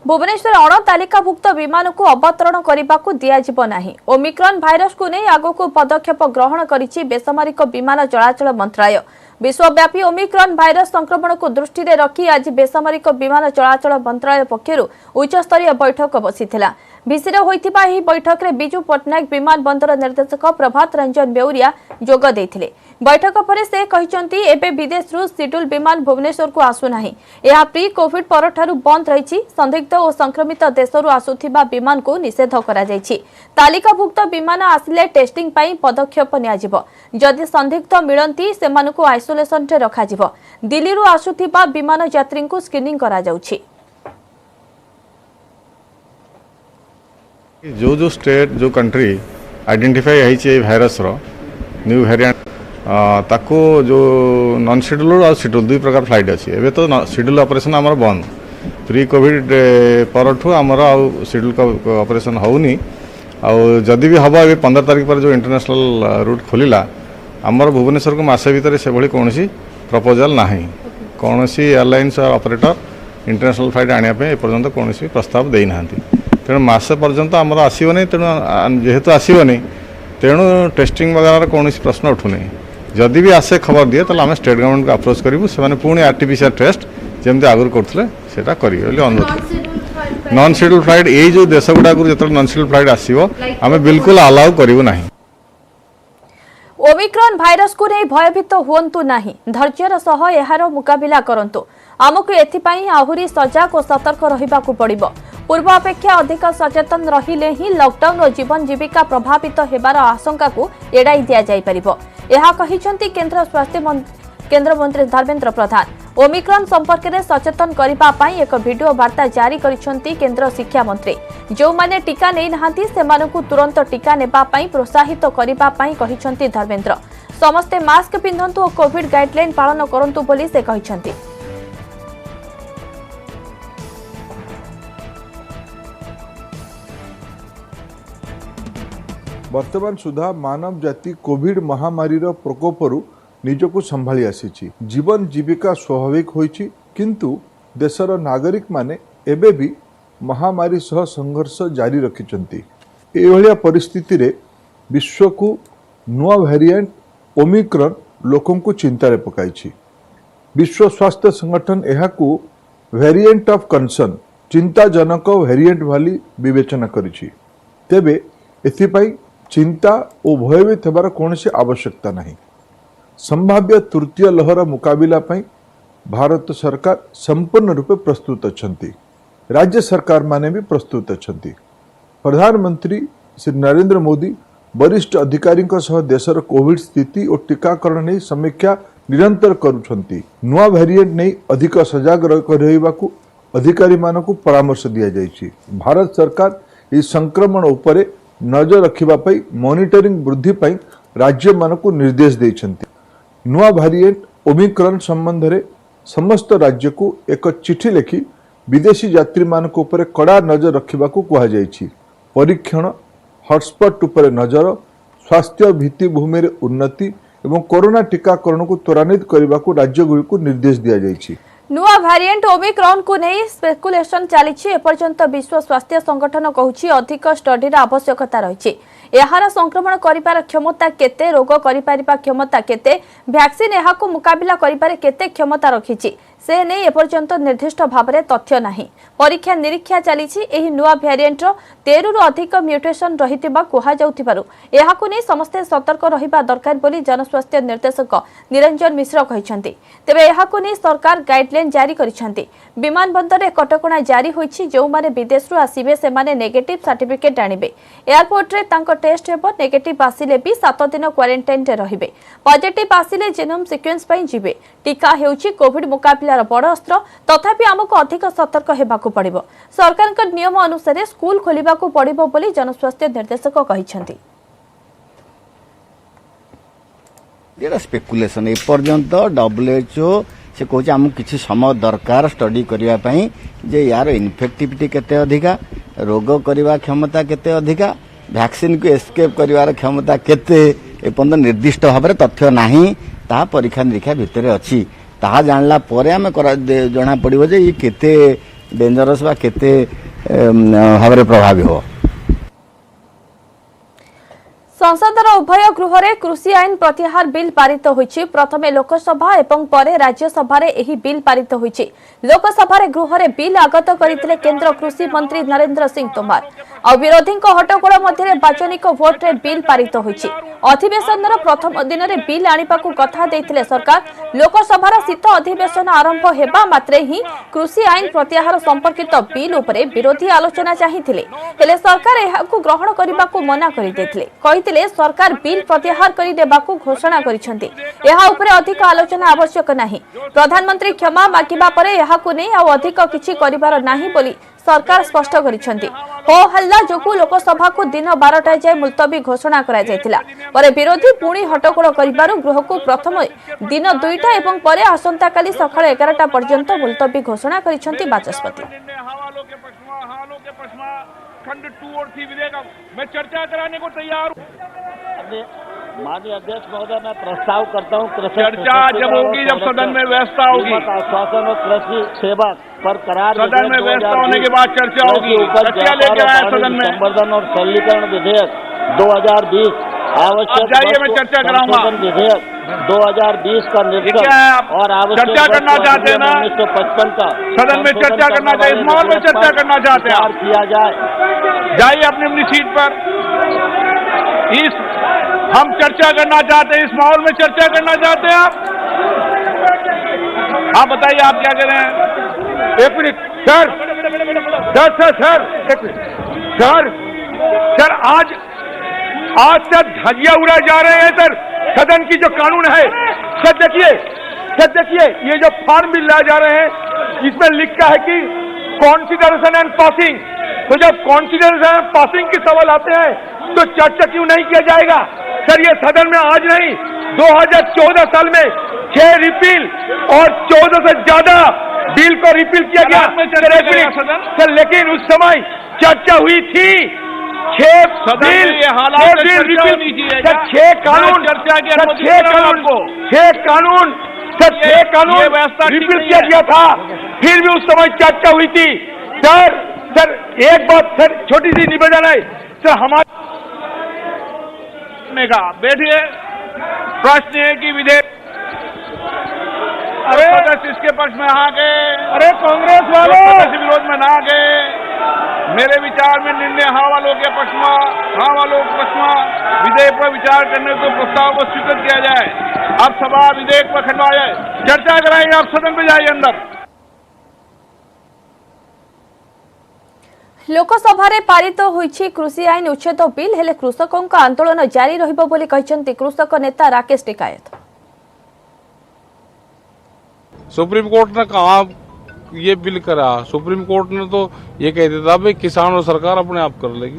भुवनेश्वर अणतालिकाभुक्त विमान को अवतरण करने को दिज्व नहीं। ओमिक्रॉन भाइरस को नहीं आगक पदक्षेप ग्रहण करिछि बेसामरिक विमान चलाचल मंत्रालय। विश्वव्यापी ओमिक्रॉन भाइरस संक्रमण को दृष्टि में रखी आज बेसामरिक विमान चलाचल मंत्रालय पक्षर उच्चस्तरीय बैठक बसिथिला। भिसिर होइथिबा एही बैठक में बिजू पट्टनायक विमान बंदर निर्देशक प्रभात रंजन बेउरिया जोग देथिले। बैठक पर से कहिसंती एबे विदेश रु शेड्यूल विमान भुवनेश्वर को आसु नाही। यह प्री कोविड परठारु बंद रहिछि। संदिग्ध और संक्रमित देशरु आसुथिबा विमान को निषेध करा जायछि। तालिकाभुक्त विमान आसिले टेस्टिंग पई पदक्षेप नियाजिबो। जदि संदिग्ध मिलंती सेमानकु आइसोलेशन रे रखा जिवो। दिल्ली रु आसुथिबा विमान यात्री को स्क्रीनिंग करा जाउछि। जो स्टेट जो कंट्री आइडेंटिफाई है भाइरस रो न्यू वेरिएंट ताको जो नॉन शेड्यूल और शेड्यूल दुई प्रकार फ्लाइट अच्छी एवं तो शेड्यूल ऑपरेशन आमर बंद प्री कोविड परठू आमर शेड्यूल ऑपरेशन होनी आदि भी हम ए 15 तारीख पर जो इंटरनेशनल रूट खोलिला आमर भुवनेश्वर को मसे भितर से भली कौन प्रपोजल ना कौन एयरलाइंस ऑपरेटर इंटरनेशनल फ्लाइट आने एपर्यंत कौन प्रस्ताव देना तेणु मसे पर्यंत आमर आसोनी तेणु जेहेतु आसोनी तेणु टेस्टिंग वगैरह कौन प्रश्न उठुनी जदि भी आसे खबर दिए तो आम स्टेट गवर्नमेंट को अप्रोच करूँ से पुणी आरटीपीसीआर टेस्ट जमी आगुरी करते करेंगे अनुरोध। नॉन शेड्यूल फ्लाइट यही जो देश गुड़ाक जो नॉन शेड्यूल फ्लाइट आसो आम बिल्कुल अलाउ करूँ ना। ओमिक्रॉन भाइरस को नहीं भयभीत हुंतु नहीं, धैर्यर सह एहार मुकाबिला करंतु। आमको एथिपाई आहुरी सजग और सतर्क रहिबाकु पड़िबो। पूर्व अपेक्षा अधिक सचेतन रहिले ही लॉकडाउन और जीवन जीविका प्रभावित हेबार आशंका को एड़ाई दिया जाय परिबो। एहा कहिसंती केंद्र स्वास्थ्य केंद्र मंत्री धर्मेंद्र प्रधान। ओमिक्रॉन संपर्क में सचेतन करिबा पाई एक वीडियो वार्ता जारी करिसंती केंद्र शिक्षा मंत्री। जो माने टीका नै नहांती सेमानकु तुरंत टीका नेबा पाई प्रोत्साहित करिबा पाई कहिसंती धर्मेंद्र। समस्ते मास्क पिंधंतु और कोविड गाइडलाइन पालन करंतु बोली से कहिसंती। वर्तमान सुधा मानव जाति कोविड महामारी प्रकोपरु निजको संभाली आसी। जीवन जीविका स्वाभाविक होइछि, किंतु देशर नागरिक माने एबे भी महामारी सह संघर्ष जारी रखिछंती। एभलिया परिस्थिति रे विश्व को नुआ वेरिएंट ओमिक्रॉन लोकन को चिंता रे पकाइछि। विश्व स्वास्थ्य संगठन एहाकू वेरिएंट ऑफ कंसर्न चिंताजनक वेरिएंट भाली विवेचना करिछि। तेबे एथिपाई चिंता और भयभीत होबार कौनसी आवश्यकता नहीं। संभाव्य तृतीय लहर मुकाबिला पाई भारत सरकार संपूर्ण रूपे प्रस्तुत अछंती। राज्य सरकार माने भी प्रस्तुत अछंती। प्रधानमंत्री श्री नरेंद्र मोदी वरिष्ठ अधिकारी सह देशर कोविड स्थिति और टीकाकरण नहीं समीक्षा निरंतर करुछंती। नुआ वेरिएंट नहीं अधिक सजग रहिबाकू अधिकारी मानकू परामर्श दिया जायछि। भारत सरकार इस संक्रमण उपरे नजर रखिबा पई मॉनिटरिंग वृद्धि पई राज्य मानकू निर्देश देइछंती। नुआ वेरिएंट ओमिक्रॉन संबंध रे समस्त राज्य को एक चिठी लिखि विदेशी यात्री मानक उपरे कड़ा नजर रखिबाकू कहा जायछि। परीक्षण हॉटस्पॉट उपरे नजर, स्वास्थ्य भित्तिभूमि रे उन्नति एवं कोरोना टीकाकरण को त्वरान्वित करबाकू राज्यगुड़िक निर्देश दिया जायछि। नुआ वेरिएंट ओमिक्रॉन को नहीं स्पेकुलेशन चली एपर्यंत विश्व स्वास्थ्य संगठन कहूछि अधिक स्टडीर आवश्यकता रही। यार संक्रमण करिपार क्षमता केते, रोग करिपारिबा क्षमता केते, वैक्सीन एहाकु मुकाबिला करिपारे केते क्षमता रखिछि से नहीं एपर्यंत निर्दिष्ट भाव में तथ्य नहीं। परीक्षा निरीक्षा चली एही नुआ वेरिएंट 13 रु अधिक म्यूटेशन रहितिबा कुहा जाउथिबारु एहाकु नहीं समस्ते सतर्क रहिबा दरकार बोली जनस्वास्थ्य निर्देशक निरंजन मिश्र कहिसंती। तेबे एहाकु नहीं सरकार गाइडलाइन जारी करिसंती। विमान बंदर रे कटकणा जारी होइछि। जो माने विदेश रु आसीबे से माने नेगेटिव सर्टिफिकेट आनिबे। एयरपोर्ट रे तांको टेस्ट हेबो। नेगेटिव आसिले भी 7 दिन क्वारंटाइन रे रहिबे। पॉजिटिव आसिले जीनोम सीक्वेंस पई जिबे। टीका हेउछि कोविड मुकाबिला बड़ अस्त्र, तथापि आमको अधिक सतर्क हेबाकू पड़िबो। सरकार का नियम अनुसार स्कूल खोलिबाकू पड़िबो बोली जनस्वास्थ्य निर्देशक कहिसंती। एटा स्पेकुलेशन एपर्यंत WHO से कहूँ आमको किसी समय दरकार स्टडी करिया पई जे यार इन्फेक्टिविटी केते अधिका, रोग करवा क्षमता केते अधिका, वैक्सीन को एस्केप करिवार क्षमता केते एपर्यंत निर्दिष्ट भाव में तथ्य नहीं। ता परीक्षा निरीक्षा भितर अच्छी ताहा जानला परे आमे जना पड़िबो जे ये केते डेंजरस बा केते भाव प्रभावी हो। संसदर उभय गृहरे कृषि आईन प्रत्याहार बिल पारित होईछि। प्रथमे लोकसभा एवं परे राज्यसभा रे एही बिल पारित होईछि। लोकसभा रे गृहरे बिल आगत करितले केंद्र कृषि मंत्री नरेंद्र सिंह तोमर। आ विरोधी हट्टगोल मध्य वाचनिक भोट रे बिल पारित होईछि। अधिवेशनर प्रथम दिन रे बिल आनिबाकू कथा देइथिले सरकार। लोकसभार शीत अधिवेशन आरंभ हेबा मात्रे ही कृषि आईन प्रत्याहार संपर्कित बिल उपरे विरोधी आलोचना चाहिथिले, हेले सरकार एहाकू ग्रहण करिबाकू मना करि देथिले। सरकार बिल प्रत्याहार करदेबाकू घोषणा करिसेंती। एहा उपरे अधिक आलोचना आवश्यक नाही। प्रधानमंत्री क्षमा मागिबा परे एहाकू नै आ अधिक किछि करिबार नाही बोली सरकार स्पष्ट करिसेंती। हो हल्ला जोगु लोकसभा को दिन 12टा जाय मुलतवी घोषणा करा जायतिला। परे विरोधी पुणी हट्टगोल करिबारु गृहकू प्रथम दिन 2टा एवं परे आसंता काली सकाळ 11टा पर्यंत मुलतवी घोषणा करिसेंती बाचस्पति। खंड 2 और 3 विधेयक मैं चर्चा कराने को तैयार हूँ। माननीय अध्यक्ष महोदय, मैं प्रस्ताव करता हूँ चर्चा जब होगी, जब सदन में व्यवस्था होगी, आश्वासन और कृषि सेवा पर करार सदन में व्यवस्था होने के बाद चर्चा होगी। चर्चा लेकर आया सदन में संवर्धन और सरलीकरण विधेयक 2020, आवश्यक जाइए मैं चर्चा कराऊंगा। विधेयक 2020 का निर्गत और आवश्यक चर्चा करना चाहते हैं ना 1955 का सदन में चर्चा करना चाहिए, इस माहौल में चर्चा करना चाहते हैं किया जाए। जाइए अपनी अपनी सीट पर। हम चर्चा करना चाहते हैं, इस माहौल में चर्चा करना चाहते हैं आप बताइए आप क्या कह रहे हैं। एक मिनट सर एक मिनट सर आज तक धजिया उड़ाए जा रहे हैं सर। सदन की जो कानून है सर देखिए ये जो फॉर्म बिल लाए जा रहे हैं इसमें लिखा है कि कॉन्सिडरेशन एंड पासिंग। तो जब कॉन्सिडरेशन एंड पासिंग के सवाल आते हैं तो चर्चा क्यों नहीं किया जाएगा सर। ये सदन में आज नहीं, 2014 साल में 6 रिपील और 14 से ज्यादा बिल को रिपील किया गया सर, लेकिन उस समय चर्चा हुई थी। 6 बिल रिपील, 6 कानून रिपील किया गया था, फिर भी उस समय चर्चा हुई थी सर। एक बात सर छोटी सी निवेदन है सर हमारे का बैठिए। प्रश्न है कि विधेयक सदस्य इसके पक्ष में आ गए, अरे कांग्रेस वालों विरोध में ना गए। मेरे विचार में निर्णय हाँ वालों के पक्ष में विधेयक पर विचार करने को प्रस्ताव को स्वीकृत किया जाए। अब सभा विधेयक पर खंडवा जाए, चर्चा कराएंगे। आप सदन में जाइए अंदर। लोकसभा पारित होईछि कृषि आईन उच्छेद बिल, हेले कृषकों का आंदोलन जारी रहिबो बोली कहिसेंती कृषक नेता राकेश टिकायत। सुप्रीम कोर्ट ने कहा ये बिल करा, सुप्रीम कोर्ट ने तो ये कह दिया था भाई किसान और सरकार अपने आप कर लेगी,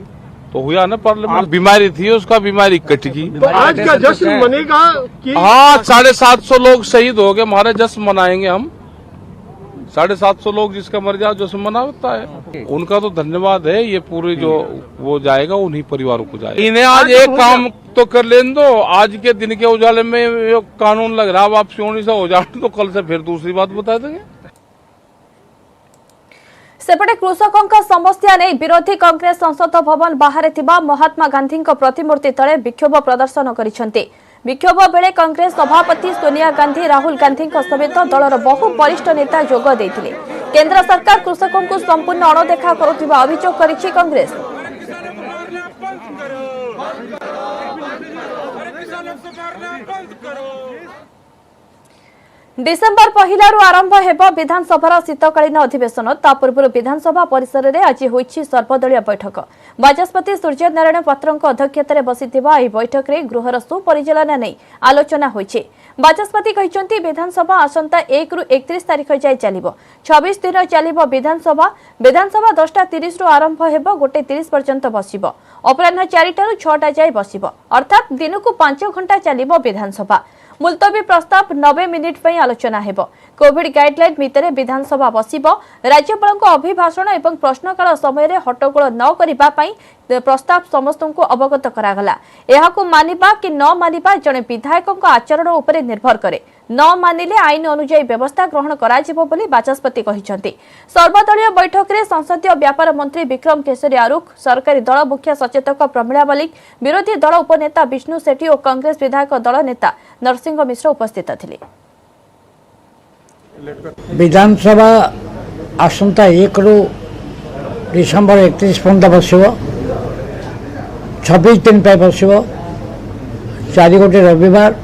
तो हुआ ना पार्लियामेंट। बीमारी थी उसका, बीमारी कट गई। तो आज का जश्न मनेगा कि हाँ 750 लोग शहीद हो गए, हमारे जश्न मनाएंगे हम। 750 लोग जिसका मर जाओ जश्न मनाता है, उनका तो धन्यवाद है। ये पूरे जो वो जाएगा उन्हीं परिवारों को जाएगा। इन्हें आज एक काम तो कर लेने दो। आज के दिन के उजाले में ये कानून लग रहा है वापसी होने से हो जाए तो कल से फिर दूसरी बात बता देंगे। सेपटे कृषकों का समस्या नहीं विरोधी कांग्रेस संसद भवन बाहर थिबा महात्मा गांधी प्रतिमूर्ति तले विक्षोभ प्रदर्शन करिसेंती। विक्षोभ बेले कांग्रेस सभापति सोनिया गांधी, राहुल गांधी समेत दलर बहु वरिष्ठ नेता जोग देथिले। केंद्र सरकार कृषकों को संपूर्ण अणदेखा करुथिबा अभियोग करिछि कांग्रेस। डिसेम्बर पहिलारू आरंभ हेब विधानसभार शीतकालीन अधिवेशन। ता पूर्व विधानसभा परिसर में आज होईछि सर्वदलीय बैठक। बाचस्पति सूर्य नारायण पात्रଙ୍କ अध्यक्षताରେ बसिथिबा ଏହି बैठक में गृहर सुपरिचालना नहीं आलोचना होईछि। बाचस्पति कहिसंती विधानसभा आसंता 1 रु 31 तारिख जाय चलिबो। 26 दिन चलिबो विधानसभा 10:30 रु आरंभ हेब 1:30 पर्यंत बसिबो। अपराह्न 4टा रु 6टा जाय बसिबो, अर्थात दिनकू 5 घंटा चलिबो विधानसभा। मुलतवी प्रस्ताव 90 मिनिट पर आलोचना हेब। कोविड गाइडलाइन भितर विधानसभा बसिब। राज्यपाल अभिभाषण और प्रश्नकाल समय हट्टगोल न करने प्रस्ताव समस्त को अवगत करागला। एहाकू मानिबा कि न मानिबा जड़े विधायक आचरण उपर निर्भर करे। न मानिले आईन अनुଯାयी व्यवस्था ग्रहण कराजिबो बोली बाचस्पति कहिसंती। सर्वदलीय बैठक में संसदीय व्यापार मंत्री विक्रम केशरी आरुख, सरकारी दल मुख्य सचेतक प्रमिला मल्लिक, विरोधी दल उपनेता विष्णु सेठी और कांग्रेस विधायक दल नेता नरसिंह मिश्र उपस्थित थिले। विधानसभा आसंता 1 डिसेम्बर 31 पर्यंत बस 26 दिन पर बस 4 गोटे रविवार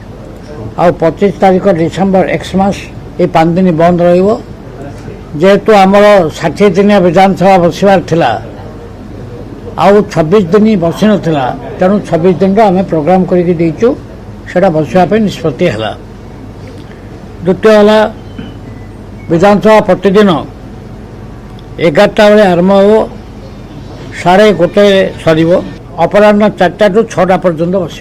आ 25 तारीख डिसेम्बर एक्समास ये 5 दिन बंद जेहेतु आमर 60 दिन विधानसभा बसवार थिला आउ 26 दिन बसी नाला तेणु 26 दिन आम प्रोग्राम करचु से बसवाई निष्पत्ति है। द्वितीय है विधानसभा प्रतिदिन 11टा बेले आरंभ हो 1:30 सर अपराह्न 4टा ରୁ 6टा पर्यंत बस।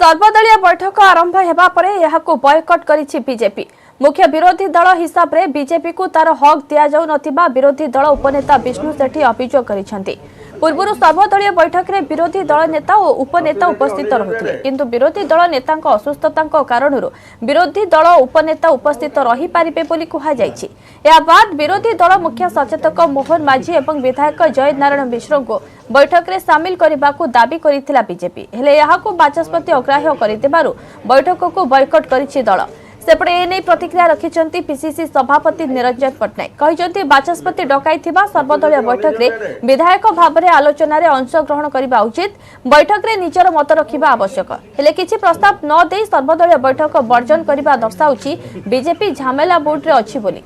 सर्वदलीय बैठक आरंभ हेबा परे यहाकु बॉयकट करिछि बीजेपी। मुख्य विरोधी दल हिसाब रे बीजेपी को तार हक दिया जाउ नथिबा विरोधी दल उपनेता विष्णु सेठी अभियोग करिसंती। पूर्व सर्वदलीय बैठक में विरोधी दल नेता और उपनेता उपस्थित रहुथिले, किंतु विरोधी दल नेता असुस्थता कारण विरोधी दल उपनेता उपस्थित रही पारिबे बोली कहा जायछि। या बाद विरोधी दल मुख्य सचेतक मोहन माझी एवं विधायक जय नारायण मिश्र को बैठक में सामिल करने को दाबी करिथिला बीजेपी। हेले यहाकु बाचस्पति अग्राह्य करिदेबारु बैठक को बॉयकट करिछि दल। सेपटे एने प्रतिक्रिया रखिंट पीसीसी सभापति निरंजन पट्टनायक कहते बाचस्पति डकाई सर्वदलीय बैठक में विधायक भाव में आलोचन अंशग्रहण करने उचित, बैठक में निजर मत रखा आवश्यक हेले किसी प्रस्ताव न दे सर्वदलीय बैठक वर्जन करने दर्शाऊँगी बीजेपी झमेला बोर्ड रे अछि बोली।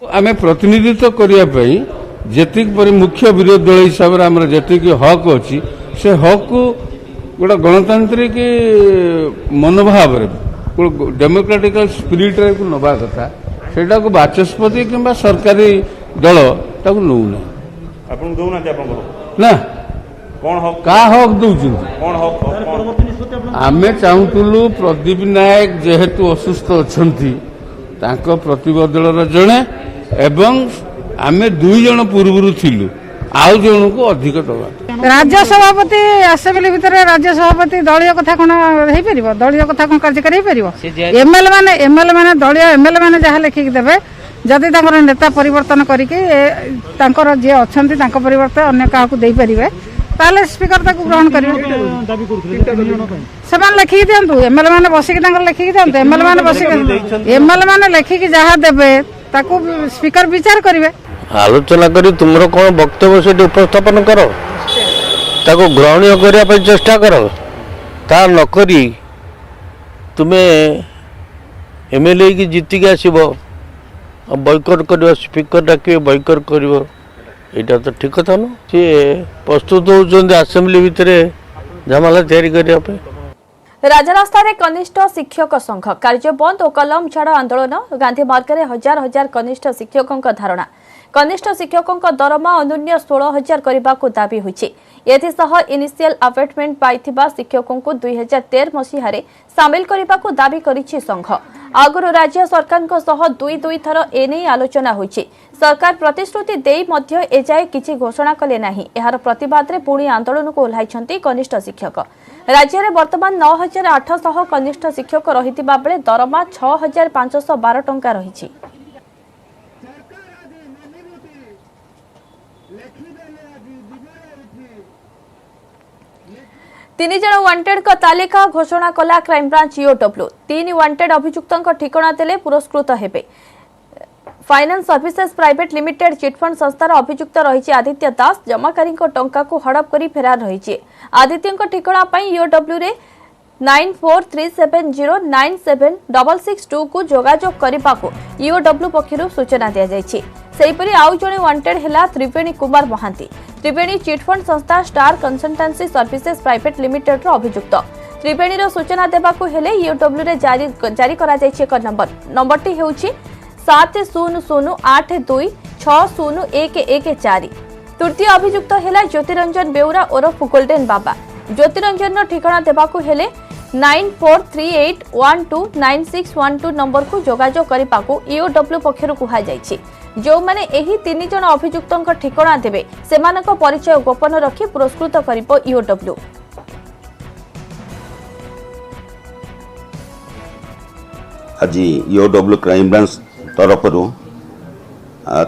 आम प्रतिनिधित्व करने जेतिक मुख्य विरोधी दल हिसाब से जी हक अच्छी से हक को गोटे गणतांत्रिक मनोभाव डेमोक्रेटिक स्पिरिट को नवा कथा सेटा को बाचस्पति किंबा सरकारी दल ताको नौना आपन दउना ना कौन हक का हक दउछन कौन हक आमे चाहूतलु प्रदीप नायक जेहेतु असुस्थ अछंती तांको प्रतिबदलर जणे एवं आमे 2 जण पूर्वरु थिलु आउ जन को अधिक दबा। राज्य सभापति आसेम्बली भितर राज्य सभापति दलीय कथा कौन हो दलीय कथा कौन कार्यकारी हो एमएलए माने दलीय एमएलए माने जहाँ लिखिकी देवे जदि नेता परिवर्तन करके जी अच्छा परिवर्तन अन्य क्या दे पारे ताले स्पीकर ताको ग्रहण करेंगे से लिखिकी दिंतु एमएलए मैंने बसिक लिखिकी दिंतु एमएलए मैंने लिखिकी जहाँ देवे ताको स्पीकर विचार करेंगे आलोचना करी तुमरो कौन वक्तव्य से उपस्थापन करो ताको ग्रहणीय करने चेष्टा करो ता नकरी तुम्हें एमएलए की जीतिक आसब बॉयकट कर स्पीकर डाके बॉयकट कर यहाँ तो ठीक कथा न सी प्रस्तुत होती आसेम्बली भितर झमेला तैयारी करने। राजरास्ता रे कनिष्ठ शिक्षक संघ कार्य बंद और कलम छाड़ आंदोलन गांधी मार्ग में हजार हजार कनिष्ठ शिक्षकों धारणा कनिष्ठ शिक्षकों दरमा अनुन्य 16,000 करने को दाबी होइछि। एथिसह इनिशियल अपॉइंटमेंट पाइथिबा शिक्षकों को 2013 मसीह सामिल करने को दाबी करिछि संघ। आगुर राज्य सरकार सह 2 थर एने आलोचना होइछि। सरकार प्रतिश्रुति देई मध्य एजाए किछि घोषणा कले नाही। एहार प्रतिवाद रे पुणी आंदोलन को ओह्लाइछन्ति कनिष्ठ शिक्षक। राज्य में वर्तमान 9,800 कनिष्ठ शिक्षक रहितिबा बेले दरमा 6,512 टंका रहिछि। तीन जन वांटेड का तालिका घोषणा कला क्राइमब्रांच ईओडब्ल्यू। 3 वांटेड अभियुक्तों ठिकाना देले पुरस्कृत हेबे। Finance services private limited chit fund संस्थार अभियुक्त रही आदित्य दास जमाकारी टंका को हड़प कर फेरार रही। आदित्य ठिकाना ईओडब्ल्यू रे 9437097662 को जोगाजोग करने को ईओडब्ल्यू पक्षर सूचना दी जाइछि। सेहीपरि आउ जणे वांटेड हैला त्रिवेणी कुमार महांती। त्रिवेणी चिटफंड संस्था star consultancy services private limited रो अभियुक्त। त्रिवेणी रो सूचना देबाकू हेले ईओडब्ल्यू रे जारी करा जाइछि एक नंबरटी हेउछि 7008260114। तृतीय अभियुक्त हैला ज्योतिरंजन बेउरा ओरफ गोल्डन बाबा। ज्योतिरंजन रो ठिकाना देबाकू हेले 9438129612 नंबर को जोगाजोग करने ईओडब्ल्यू पक्षर कहा जाइछि। जो माने एही 3 जन अभियुक्तों ठिकाना देवे सेमानक परिचय गोपन रखी पुरस्कृत करिबो ईओडब्ल्यू। आज ईओडब्ल्यू क्राइम ब्रांच तरफ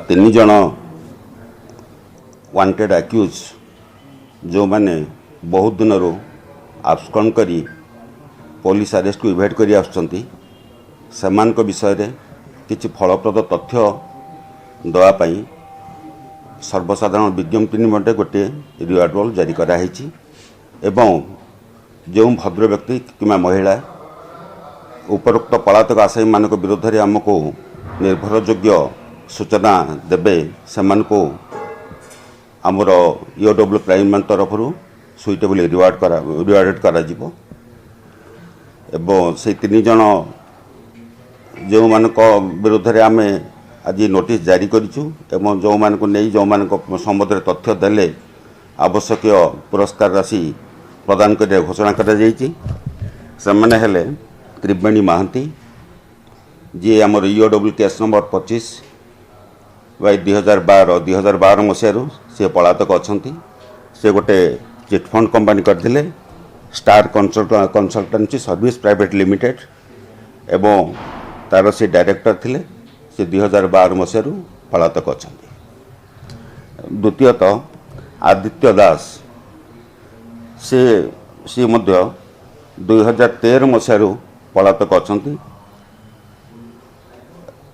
3 जन वांटेड अक्यूज जो माने बहुत दिन आब्सकॉन्ड करी पुलिस अरेस्ट को इवेट करी आसुचंती सेमान विषय रे किछि फलप्रद तथ्य दवापाई सर्वसाधारण विज्ञप्ति निमंते गोटे रिवार्ड रोल जारी कराई एवं जो भद्र व्यक्ति कि महिला उपरोक्त पलातक आसामी मान विरोध में आमको निर्भरयोग्य सूचना देवे से आमर ईओडब्ल्यू क्राइम ब्रांच तरफ सुइटेबल रिवार्डेड करा जिवो एवं से 3 जन जो मान विरोध में आम आज नोटिस जारी करिछु एवं जो मान को नहीं जो मान संबंध में तथ्य देले आवश्यक पुरस्कार राशि प्रदान कर घोषणा करा जायछि सेमाने हेले त्रिवेणी महांती जी आमर ईओडब्ल्यू केस नंबर 25/2012 मसीह सी पलातक अच्छा से गोटे चिटफंड कंपनी करथिले star consultancy service private limited एवं तार से डायरेक्टर थिले से 2012 मसीह पलातक अच्छा। द्वितीयतः आदित्य दास से मध्य 2013 मसीह पलातक अच्छा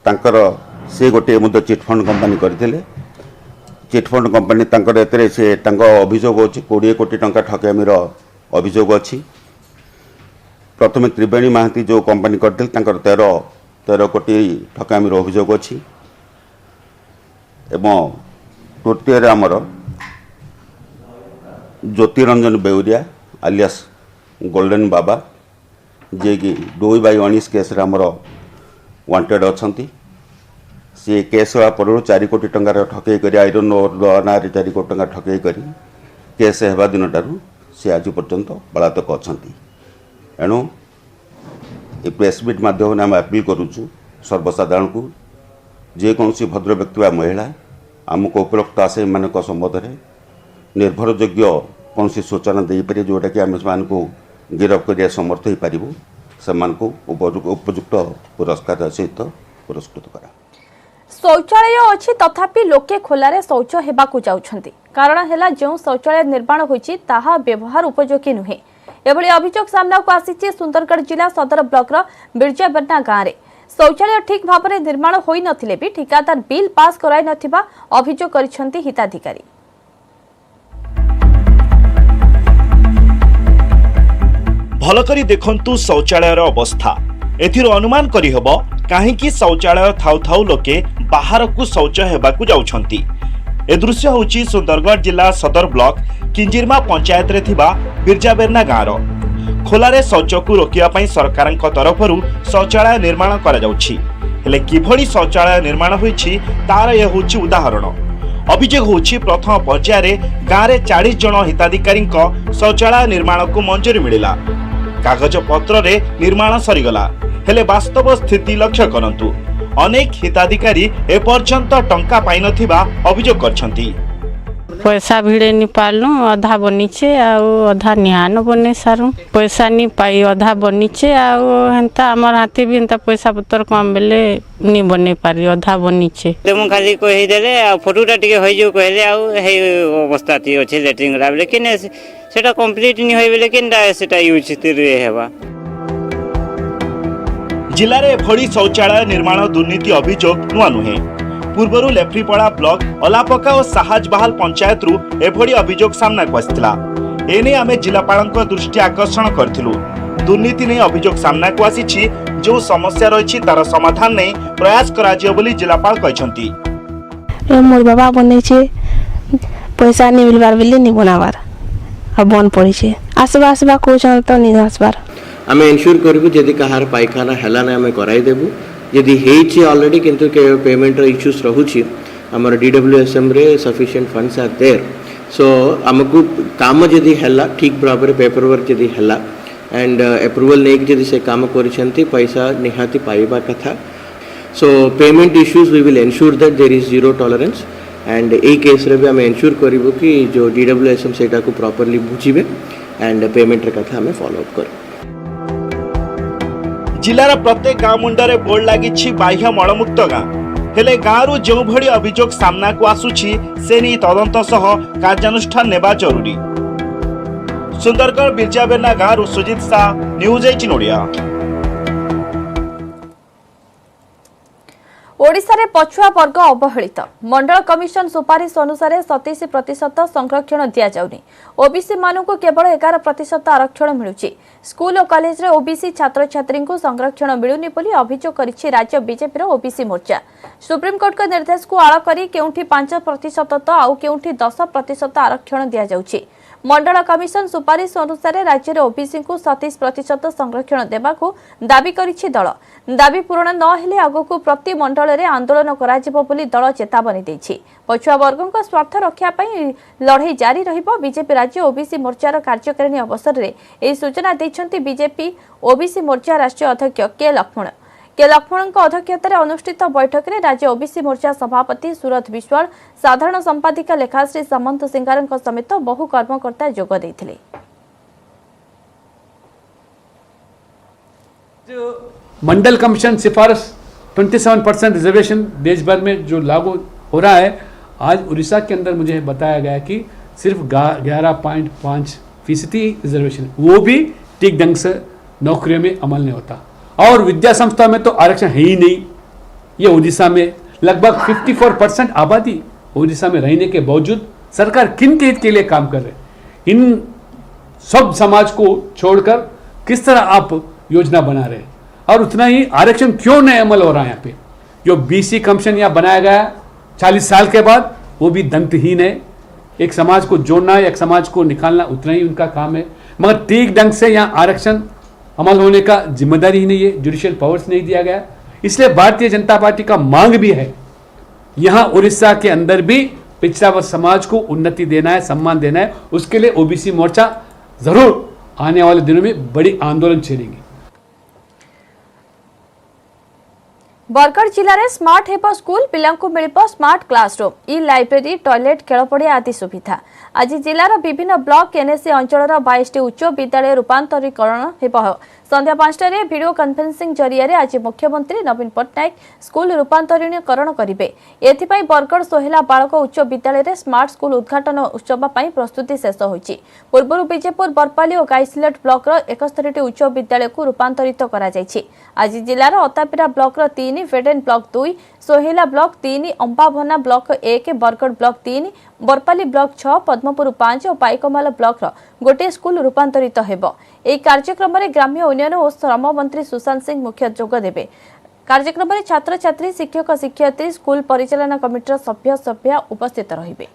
तांकर से गोटे मध्य चिटफंड कंपनी करथिले चिटफंड कंपनी तांकर एतरे से तांको अभियोग अछि 20 कोटी टंका ठकामीर अभियोग अछि। प्रथमे त्रिवेणी महांती जो कंपनी करथिले तांकर 13 कोटी ठकामीर अभियोग अछि एवं तृतीय आमर ज्योतिरंजन बेउरिया आलियास गोल्डन बाबा जे कि 2/19 केस आमर वांटेड अच्छा सी केस पर 4 कोटी टंकार ठकई कर आईरन ना 4 कोटी टंका ठकई कर केस हेबा दिन ठारू सी आज पर्यंत पलातक अच्छा। एणु ये प्रेसमिट माध्यम आम अपील करुचु सर्वसाधारण को जेकोसी भद्र व्यक्ति व महिला आमको उपरोक्त आसामी मान संबंध में निर्भरयोग्य कौन सूचना दे पारे जोटा कि आम को गिरफ्त कर समर्थ हो पार से उपयुक्त पुरस्कार सहित पुरस्कृत करा। शौचालय अछि तथापि लोके खोलारे शौच हेबाकु जाउछंती कारण हेला जो शौचालय निर्माण होईछि ताहा व्यवहार उपयोगी नुहे। एभली अभियोग सामना को आसीछि सुंदरगढ़ जिला सदर ब्लॉक रो बिरजाबेरना गाँव रे शौचालय ठीक भाव में निर्माण होई नथिले भी ठिकादार बिल पास कराई नथिबा अभियोग करिसंती हिताधिकारी। भलकरी देखंतु शौचालयर अवस्था एथिरो अनुमान करी हबो काहेकि शौचालय थाउ थाउ लोके बाहर को शौच हेबाकु जाउछंती। ए दृश्य होची सुंदरगढ़ जिला सदर ब्लॉक किंजिरमा पंचायत रे थिबा बिरजाबेरना गाँव खोलारे शौच को रोकिया पई सरकारक तरफरु शौचालय निर्माण करा जाउछि हेले किभଳି शौचालय निर्माण होईछि तार ए होची उदाहरण। अभियोग होची प्रथम पर्याय रे गाँव रे 40 जन हिताधिकारी शौचालय निर्माण को मंजूरी मिलिला कागज पत्र रे निर्माण सरीगला हेले वास्तव स्थिति लक्ष्य करंतु अनेक हिताधिकारी एपर्यंत टंका पाई नथिबा अभियोग करछंती। पैसा भिड़े नि पालनु अधा बनीचे अधा निहान बने सारू पैसा नि पाई अधा बनीचे हेंता हमर हाथी भी हेंता पैसा पत्र कम बेले नि बने पारी अधा बनीचे तुम खाली कहि देले फोटोटा टिके होई जो कहले हे अवस्था ती अछि लेटरिंग रा लेकिन सेटा कंप्लीट नि होई लेकिन सेटा यूज रे हेबा। जिले में एभली शौचालय निर्माण दुर्नीति अभियोग नुआ नुहे पूर्व लेफ्रीपड़ा ब्लॉक अलापका और साहाजबहाल पंचायत रु एभली अभियोग सामना को आसिथिला एने आमे जिलापाल दृष्टि आकर्षण करथिलु। दुर्नीति नहीं अभियोग सामना को आसीछि जो समस्या रही तार समाधान नहीं प्रयास कराजियो बोली जिलापाल कहछंती। मोर बाबा बने छे पैसा नहीं मिलबार बेले नहीं बनाबार अब बन पड़ी छे आसबा कोचन तो नहीं आसबार आमे इनश्योर करबु जदि कहार पाइखाना हला ना आमे कराई देबु यदि हेछि ऑलरेडी किंतु पेमेंट इश्यूज रहुछि हमर डीडब्ल्यूएसएम रे sufficient funds are there so हमकु काम जदि हला ठीक बराबर पेपर वर्क जदि हला एंड अप्रूवल नेक जदि से काम करिसंती पैसा निहाती पाइबा कथा so payment issues we will ensure that there is zero tolerance and ए केस रे भी हम एंश्योर करिवो कि जो डीडब्ल्यूएसएम सेटा को प्रॉपर्ली बुझिबे एंड पेमेंट रे कथा हमें फॉलो अप कर। जिलार प्रत्येक गाँव मुंडरे बोर्ड लगी बाह्य मलमुक्त गाँ हेले गाँव जो भली अभियोग सामना को आसुछि से नहीं तदंत सह कार्यानुष्ठान नेबा जरूरी। सुंदरगढ़ बिरजाबेना गाँव सुजित शाह, न्यूज 18 ओडिया। ओडिशा रे पछुआ वर्ग अवहेलित मंडल कमिशन सुपारिश अनुसार 27% संरक्षण दिया जाउनी। ओबीसी मानू को केवल 11% आरक्षण मिलुची। स्कूल और कॉलेज रे ओबीसी छात्र छात्री को संरक्षण मिलुनी बोली अभियोग करिछि राज्य बीजेपी रो ओबीसी मोर्चा। सुप्रीम कोर्ट का निर्देश को आड़ करी केउठी 5% तो आउ केउठी 10% आरक्षण दिया जाउची। मंडल कमिशन सुपारिश अनुसार राज्य में ओबीसी को 27% संरक्षण देवाकू दाबी करिछि दल। दाबी पूरण न हेले आगकू प्रति मंडल में आंदोलन कराजिबो बोली दल चेतावनी देछि। पछुआ वर्गों स्वार्थ रक्षा पई लड़ाई जारी रहिबो। बीजेपी राज्य ओबीसी मोर्चार कार्यकारिणी अवसर में यह सूचना दैछन्ति बीजेपी ओबीसी मोर्चा राष्ट्रीय अध्यक्ष के लक्ष्मण अध्यक्षतार अनुष्ठित बैठक में राज्य ओबीसी मोर्चा सभापति सुरत विश्वाल, साधारण संपादिका लेखाश्री सामंत सिंगार समेत बहु कर्मकर्ता जोग देथिले। मंडल कमीशन सिफारिश 27% रिजर्वेशन देश भर में जो लागू हो रहा है, आज उड़ीसा के अंदर मुझे बताया गया कि सिर्फ 11.5% रिजर्वेशन, वो भी ठीक ढंग से नौकरियों में अमल नहीं होता। और विद्या संस्था में तो आरक्षण है ही नहीं। ये उड़ीसा में लगभग 54% आबादी उड़ीसा में रहने के बावजूद सरकार किन के हित के लिए काम कर रहे, इन सब समाज को छोड़कर किस तरह आप योजना बना रहे हैं। और उतना ही आरक्षण क्यों नहीं अमल हो रहा है। यहाँ पे जो बीसी कमीशन यहाँ बनाया गया 40 साल के बाद, वो भी दंतहीन है। एक समाज को जोड़ना, एक समाज को निकालना उतना ही उनका काम है, मगर ठीक ढंग से यहाँ आरक्षण अमल होने का जिम्मेदारी ही नहीं है, जुडिशियल पावर्स नहीं दिया गया। इसलिए भारतीय जनता पार्टी का मांग भी है, यहाँ उड़ीसा के अंदर भी पिछड़ा वर्ग समाज को उन्नति देना है, सम्मान देना है। उसके लिए ओबीसी मोर्चा जरूर आने वाले दिनों में बड़ी आंदोलन छेड़ेगी। बरगढ़ जिले में स्मार्ट हेब स्कूल, पिला मिल smart classroom, e library, toilet, खेलपड़िया आदि सुविधा। आज जिलार विभिन्न ब्लॉक एनएसी अंचल 22 उच्च विद्यालय रूपांतरीकरण हेब। संध्या 5 वीडियो कॉन्फ्रेंसिंग जरिया आज मुख्यमंत्री नवीन पट्टनायक स्कूल रूपांतरीकरण करेंगे। एथिपाई बरगढ़ सोहेला बालक उच्च विद्यालय में स्मार्ट स्कूल उद्घाटन उत्सव प्रस्तुति शेष होइछि। पूर्व विजेपुर, बरपाली और गाईसिलेट ब्लॉक 71 उच्च विद्यालय को रूपांतरित करा जायछि। आज जिलार अतापिरा ब्लॉक 3, फेडेन block 2, Sohela block 3, Ambabhona block 1, Bargarh block 3, Barpali block 6, Padmapur 5 और पाइकमाल ब्लॉक गोटे स्कूल रूपांतरित हेब। ଏହି କାର୍ଯ୍ୟକ୍ରମରେ ଗ୍ରାମ୍ୟ ଉନ୍ନୟନ ଓ ଶ୍ରମ ମନ୍ତ୍ରୀ ସୁଶାନ୍ତ ସିଂ ମୁଖ୍ୟ ଯୋଗ ଦେବେ। କାର୍ଯ୍ୟକ୍ରମରେ ଛାତ୍ରଛାତ୍ରୀ, ଶିକ୍ଷକ, ଶିକ୍ଷୟିତ୍ରୀ, ସ୍କୁଲ ପରିଚାଳନା କମିଟିର ସଭ୍ୟ ଉପସ୍ଥିତ ରହିବେ।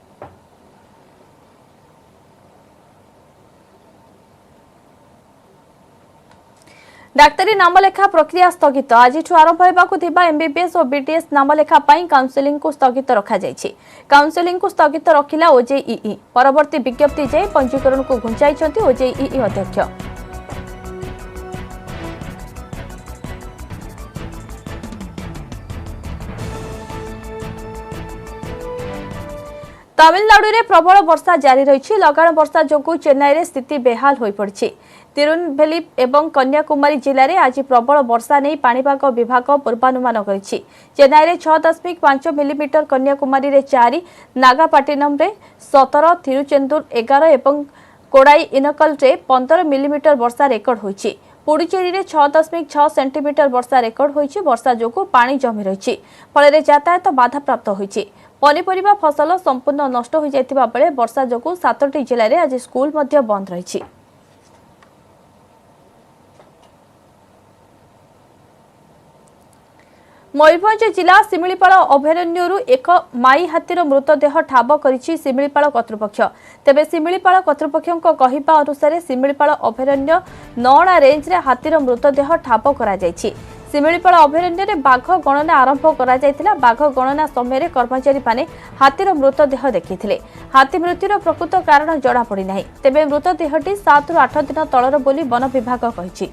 डाक्तरी नामलेखा प्रक्रिया स्थगित। आज आरंभ होगा एमबीबीएस और बीडीएस नामलेखा काउंसिलिंग को स्थगित रखा जायछि। काउंसिलिंग को स्थगित रखिला ओजेईई। परवर्ती विज्ञप्ति जाए पंजीकरण को घुंचाई ओजेईई अध्यक्ष। तमिलनाडु में प्रबल वर्षा जारी रही। लगाण वर्षा जोगु चेन्नई रे स्थिति बेहाल हो पड़ी। तिरुनेलवेली एवं कन्याकुमारी जिले में आज प्रबल वर्षा नहीं पाणीपाग विभाग पूर्वानुमान करिछि। चेन्नई रे 6.5 मिलीमीटर, कन्याकुमारी रे 4, नागापाटिनम रे 17, थिरुचेंदूर 11 एवं कोडाई इनकल रे 15 मिलीमीटर वर्षा रेकर्ड होइछि। पुडुचेरी रे 6.6 सेंटीमीटर वर्षा रेकर्ड होइछि। वर्षा जोगु पानी जमी रही, फल यातायात बाधाप्राप्त होइछि। पनीपरिबा फसल संपूर्ण नष्ट हो जाइतिबा बेले वर्षा जोगु 7टी जिले में आज स्कूल मध्य बंद रही। मयूरभंज जिला शिमिलीपाल अभयारण्यरू एक माई हाथीर मृतदेह ठाब करिछि शिमिलीपाल कर्तृपक्ष। तेबे शिमिलीपाल कर्तृपक्षों कहवा अनुसार शिमिलीपाल अभयारण्य नौणा रेंज रे हाथीर मृतदेह ठाब करा जायछि। शिमिलीपाल अभयारण्य रे बाघ गणना आरंभ करा जायतिला। बाघ गणना समय कर्मचारी माने हाथीर मृतदेह देखिथिले। हाथी मृत्युर प्रकृत कारण जଣା पड़ी नाही। तेबे मृतदेहटी 7 ରୁ 8 दिन तलर बोली वन विभाग कहिछि।